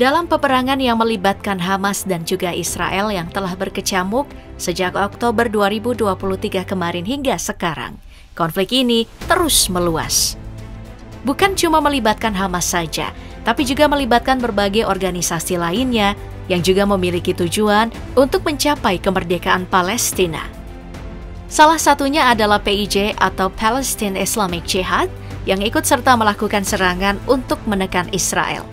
Dalam peperangan yang melibatkan Hamas dan juga Israel yang telah berkecamuk sejak Oktober 2023 kemarin hingga sekarang, konflik ini terus meluas. Bukan cuma melibatkan Hamas saja, tapi juga melibatkan berbagai organisasi lainnya yang juga memiliki tujuan untuk mencapai kemerdekaan Palestina. Salah satunya adalah PIJ atau Palestine Islamic Jihad yang ikut serta melakukan serangan untuk menekan Israel.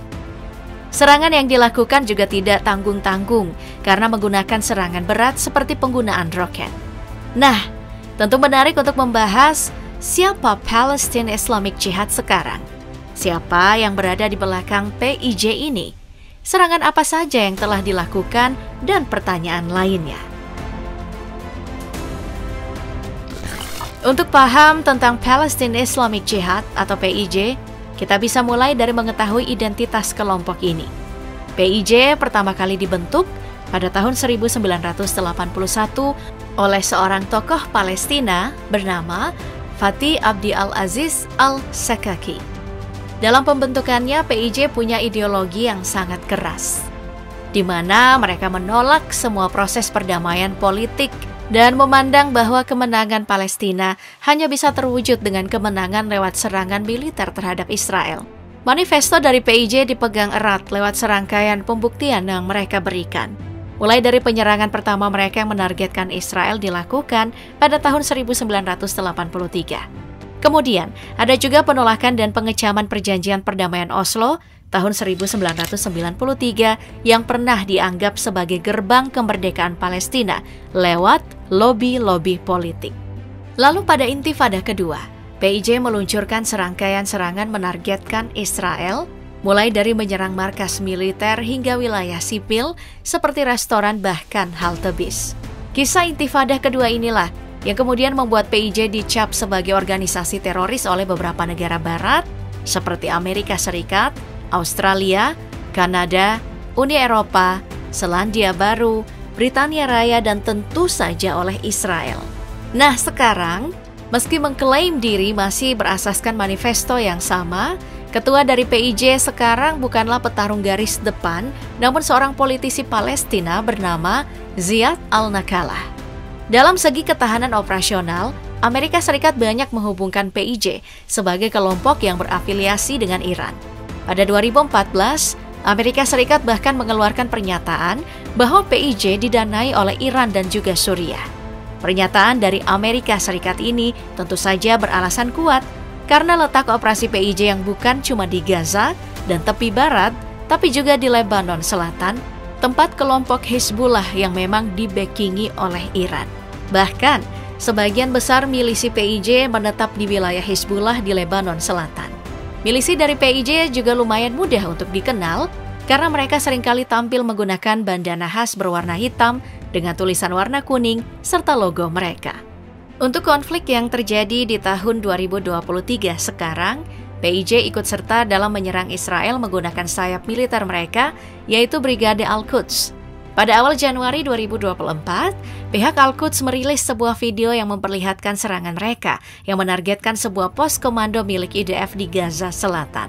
Serangan yang dilakukan juga tidak tanggung-tanggung karena menggunakan serangan berat seperti penggunaan roket. Nah, tentu menarik untuk membahas siapa Palestine Islamic Jihad sekarang. Siapa yang berada di belakang PIJ ini? Serangan apa saja yang telah dilakukan dan pertanyaan lainnya. Untuk paham tentang Palestine Islamic Jihad atau PIJ, kita bisa mulai dari mengetahui identitas kelompok ini. PIJ pertama kali dibentuk pada tahun 1981 oleh seorang tokoh Palestina bernama Fathi Abdi Al-Aziz Al-Sakaki. Dalam pembentukannya, PIJ punya ideologi yang sangat keras, di mana mereka menolak semua proses perdamaian politik dan memandang bahwa kemenangan Palestina hanya bisa terwujud dengan kemenangan lewat serangan militer terhadap Israel. Manifesto dari PIJ dipegang erat lewat serangkaian pembuktian yang mereka berikan. Mulai dari penyerangan pertama mereka yang menargetkan Israel dilakukan pada tahun 1983. Kemudian, ada juga penolakan dan pengecaman perjanjian perdamaian Oslo tahun 1993 yang pernah dianggap sebagai gerbang kemerdekaan Palestina lewat lobi-lobi politik. Lalu pada Intifada kedua, PIJ meluncurkan serangkaian serangan menargetkan Israel, mulai dari menyerang markas militer hingga wilayah sipil seperti restoran bahkan halte bis. Kisah Intifada kedua inilah yang kemudian membuat PIJ dicap sebagai organisasi teroris oleh beberapa negara barat seperti Amerika Serikat, Australia, Kanada, Uni Eropa, Selandia Baru, Britania Raya, dan tentu saja oleh Israel. Nah sekarang, meski mengklaim diri masih berasaskan manifesto yang sama, ketua dari PIJ sekarang bukanlah petarung garis depan, namun seorang politisi Palestina bernama Ziad Al-Nakalah. Dalam segi ketahanan operasional, Amerika Serikat banyak menghubungkan PIJ sebagai kelompok yang berafiliasi dengan Iran. Pada 2014, Amerika Serikat bahkan mengeluarkan pernyataan bahwa PIJ didanai oleh Iran dan juga Suriah. Pernyataan dari Amerika Serikat ini tentu saja beralasan kuat karena letak operasi PIJ yang bukan cuma di Gaza dan tepi barat, tapi juga di Lebanon Selatan, tempat kelompok Hizbullah yang memang dibackingi oleh Iran. Bahkan, sebagian besar milisi PIJ menetap di wilayah Hizbullah di Lebanon Selatan. Milisi dari PIJ juga lumayan mudah untuk dikenal karena mereka seringkali tampil menggunakan bandana khas berwarna hitam dengan tulisan warna kuning serta logo mereka. Untuk konflik yang terjadi di tahun 2023 sekarang, PIJ ikut serta dalam menyerang Israel menggunakan sayap militer mereka, yaitu Brigade Al-Quds. Pada awal Januari 2024, pihak Al-Quds merilis sebuah video yang memperlihatkan serangan mereka yang menargetkan sebuah pos komando milik IDF di Gaza Selatan.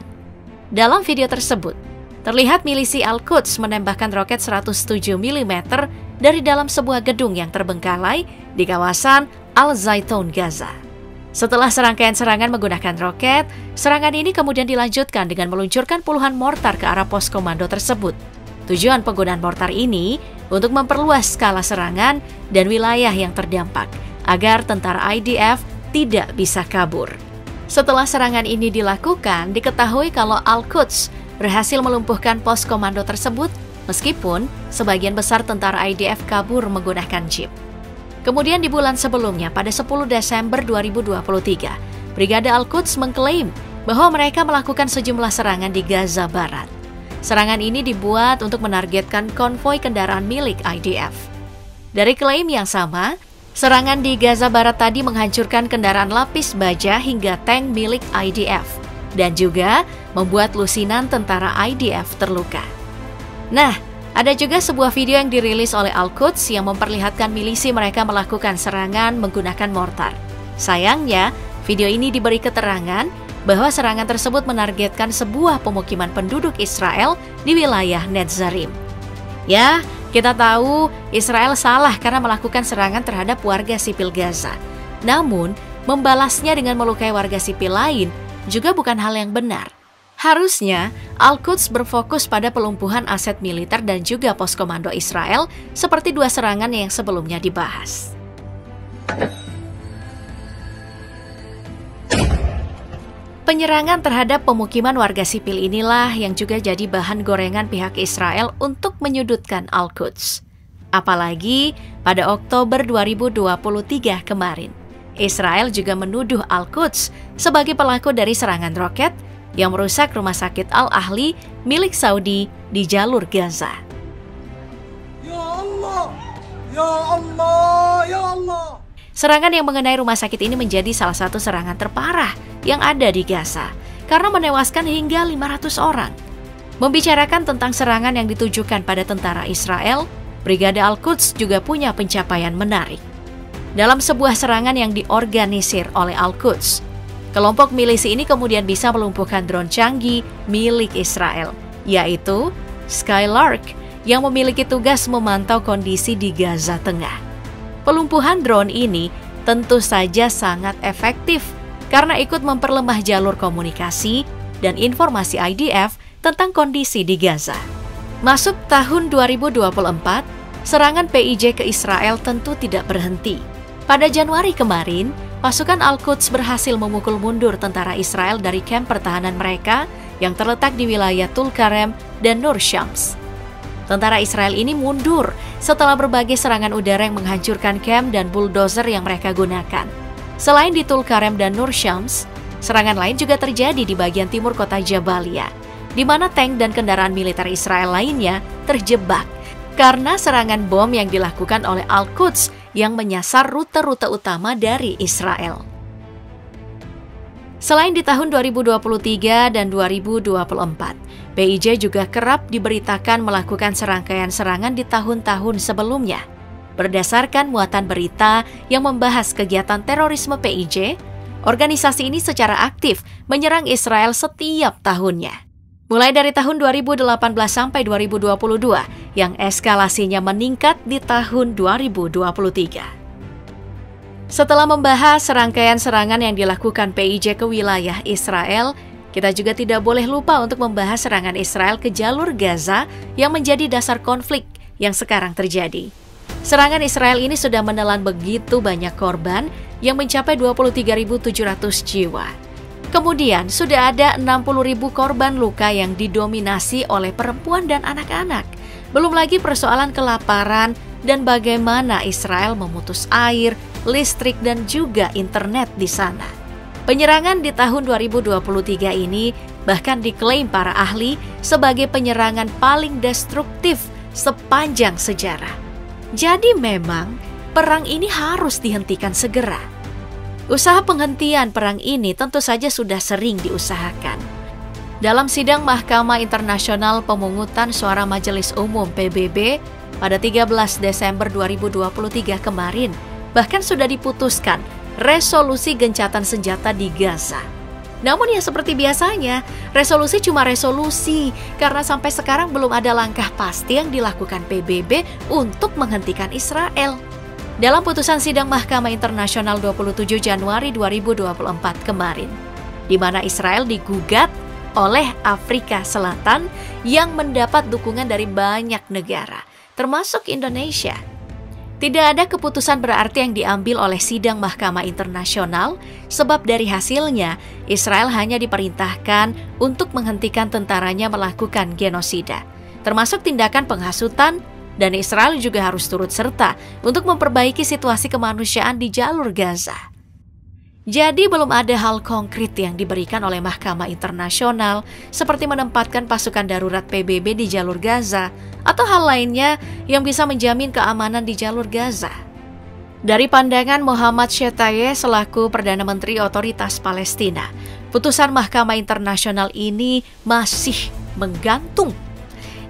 Dalam video tersebut, terlihat milisi Al-Quds menembakkan roket 107 mm dari dalam sebuah gedung yang terbengkalai di kawasan Al-Zaitun, Gaza. Setelah serangkaian serangan menggunakan roket, serangan ini kemudian dilanjutkan dengan meluncurkan puluhan mortar ke arah pos komando tersebut. Tujuan penggunaan mortar ini untuk memperluas skala serangan dan wilayah yang terdampak agar tentara IDF tidak bisa kabur. Setelah serangan ini dilakukan, diketahui kalau Al-Quds berhasil melumpuhkan pos komando tersebut meskipun sebagian besar tentara IDF kabur menggunakan jeep. Kemudian di bulan sebelumnya, pada 10 Desember 2023, Brigade Al-Quds mengklaim bahwa mereka melakukan sejumlah serangan di Gaza Barat. Serangan ini dibuat untuk menargetkan konvoi kendaraan milik IDF. Dari klaim yang sama, serangan di Gaza Barat tadi menghancurkan kendaraan lapis baja hingga tank milik IDF dan juga membuat lusinan tentara IDF terluka. Nah, ada juga sebuah video yang dirilis oleh Al-Quds yang memperlihatkan milisi mereka melakukan serangan menggunakan mortar. Sayangnya, video ini diberi keterangan bahwa serangan tersebut menargetkan sebuah pemukiman penduduk Israel di wilayah Netzarim. Ya, kita tahu Israel salah karena melakukan serangan terhadap warga sipil Gaza. Namun, membalasnya dengan melukai warga sipil lain juga bukan hal yang benar. Harusnya, Al-Quds berfokus pada pelumpuhan aset militer dan juga pos komando Israel seperti dua serangan yang sebelumnya dibahas. Penyerangan terhadap pemukiman warga sipil inilah yang juga jadi bahan gorengan pihak Israel untuk menyudutkan Al-Quds. Apalagi pada Oktober 2023 kemarin, Israel juga menuduh Al-Quds sebagai pelaku dari serangan roket yang merusak rumah sakit Al-Ahli milik Saudi di jalur Gaza. Ya Allah, ya Allah, ya Allah. Serangan yang mengenai rumah sakit ini menjadi salah satu serangan terparah yang ada di Gaza karena menewaskan hingga 500 orang. Membicarakan tentang serangan yang ditujukan pada tentara Israel, Brigade Al-Quds juga punya pencapaian menarik. Dalam sebuah serangan yang diorganisir oleh Al-Quds, kelompok milisi ini kemudian bisa melumpuhkan drone canggih milik Israel, yaitu Skylark, yang memiliki tugas memantau kondisi di Gaza Tengah. Pelumpuhan drone ini tentu saja sangat efektif karena ikut memperlemah jalur komunikasi dan informasi IDF tentang kondisi di Gaza. Masuk tahun 2024, serangan PIJ ke Israel tentu tidak berhenti. Pada Januari kemarin, pasukan Al-Quds berhasil memukul mundur tentara Israel dari kamp pertahanan mereka yang terletak di wilayah Tulkarem dan Nur Shams. Tentara Israel ini mundur setelah berbagai serangan udara yang menghancurkan kamp dan bulldozer yang mereka gunakan. Selain di Tulkarem dan Nur Shams, serangan lain juga terjadi di bagian timur kota Jabalia, di mana tank dan kendaraan militer Israel lainnya terjebak karena serangan bom yang dilakukan oleh Al-Quds yang menyasar rute-rute utama dari Israel. Selain di tahun 2023 dan 2024, PIJ juga kerap diberitakan melakukan serangkaian serangan di tahun-tahun sebelumnya. Berdasarkan muatan berita yang membahas kegiatan terorisme PIJ, organisasi ini secara aktif menyerang Israel setiap tahunnya. Mulai dari tahun 2018 sampai 2022, yang eskalasinya meningkat di tahun 2023. Setelah membahas serangkaian serangan yang dilakukan PIJ ke wilayah Israel, kita juga tidak boleh lupa untuk membahas serangan Israel ke jalur Gaza yang menjadi dasar konflik yang sekarang terjadi. Serangan Israel ini sudah menelan begitu banyak korban yang mencapai 23.700 jiwa. Kemudian sudah ada 60.000 korban luka yang didominasi oleh perempuan dan anak-anak. Belum lagi persoalan kelaparan dan bagaimana Israel memutus air, listrik, dan juga internet di sana. Penyerangan di tahun 2023 ini bahkan diklaim para ahli sebagai penyerangan paling destruktif sepanjang sejarah. Jadi memang perang ini harus dihentikan segera. Usaha penghentian perang ini tentu saja sudah sering diusahakan. Dalam sidang Mahkamah Internasional Pemungutan Suara Majelis Umum PBB pada 13 Desember 2023 kemarin, bahkan sudah diputuskan resolusi gencatan senjata di Gaza. Namun ya seperti biasanya, resolusi cuma resolusi karena sampai sekarang belum ada langkah pasti yang dilakukan PBB untuk menghentikan Israel. Dalam putusan sidang Mahkamah Internasional 27 Januari 2024 kemarin, di mana Israel digugat oleh Afrika Selatan yang mendapat dukungan dari banyak negara, termasuk Indonesia. Tidak ada keputusan berarti yang diambil oleh sidang Mahkamah Internasional, sebab dari hasilnya Israel hanya diperintahkan untuk menghentikan tentaranya melakukan genosida, termasuk tindakan penghasutan, dan Israel juga harus turut serta untuk memperbaiki situasi kemanusiaan di jalur Gaza. Jadi belum ada hal konkret yang diberikan oleh Mahkamah Internasional seperti menempatkan pasukan darurat PBB di jalur Gaza atau hal lainnya yang bisa menjamin keamanan di jalur Gaza. Dari pandangan Muhammad Shetayyeh selaku Perdana Menteri Otoritas Palestina, putusan Mahkamah Internasional ini masih menggantung.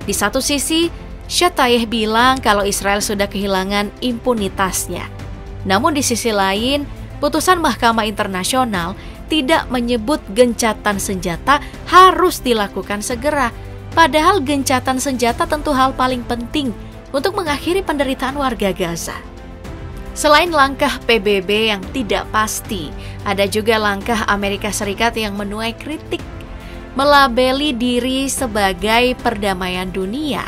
Di satu sisi, Shetayyeh bilang kalau Israel sudah kehilangan impunitasnya. Namun di sisi lain, putusan Mahkamah Internasional tidak menyebut gencatan senjata harus dilakukan segera. Padahal gencatan senjata tentu hal paling penting untuk mengakhiri penderitaan warga Gaza. Selain langkah PBB yang tidak pasti, ada juga langkah Amerika Serikat yang menuai kritik. Melabeli diri sebagai perdamaian dunia,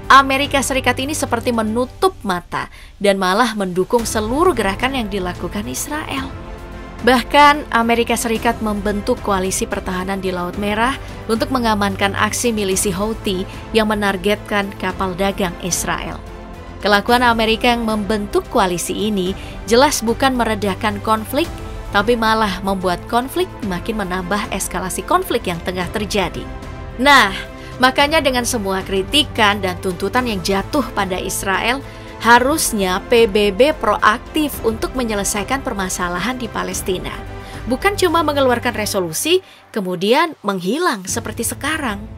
Amerika Serikat ini seperti menutup mata dan malah mendukung seluruh gerakan yang dilakukan Israel. Bahkan Amerika Serikat membentuk koalisi pertahanan di Laut Merah untuk mengamankan aksi milisi Houthi yang menargetkan kapal dagang Israel. Kelakuan Amerika yang membentuk koalisi ini jelas bukan meredakan konflik, tapi malah membuat konflik makin menambah eskalasi konflik yang tengah terjadi. Nah, makanya dengan semua kritikan dan tuntutan yang jatuh pada Israel, harusnya PBB proaktif untuk menyelesaikan permasalahan di Palestina. Bukan cuma mengeluarkan resolusi, kemudian menghilang seperti sekarang.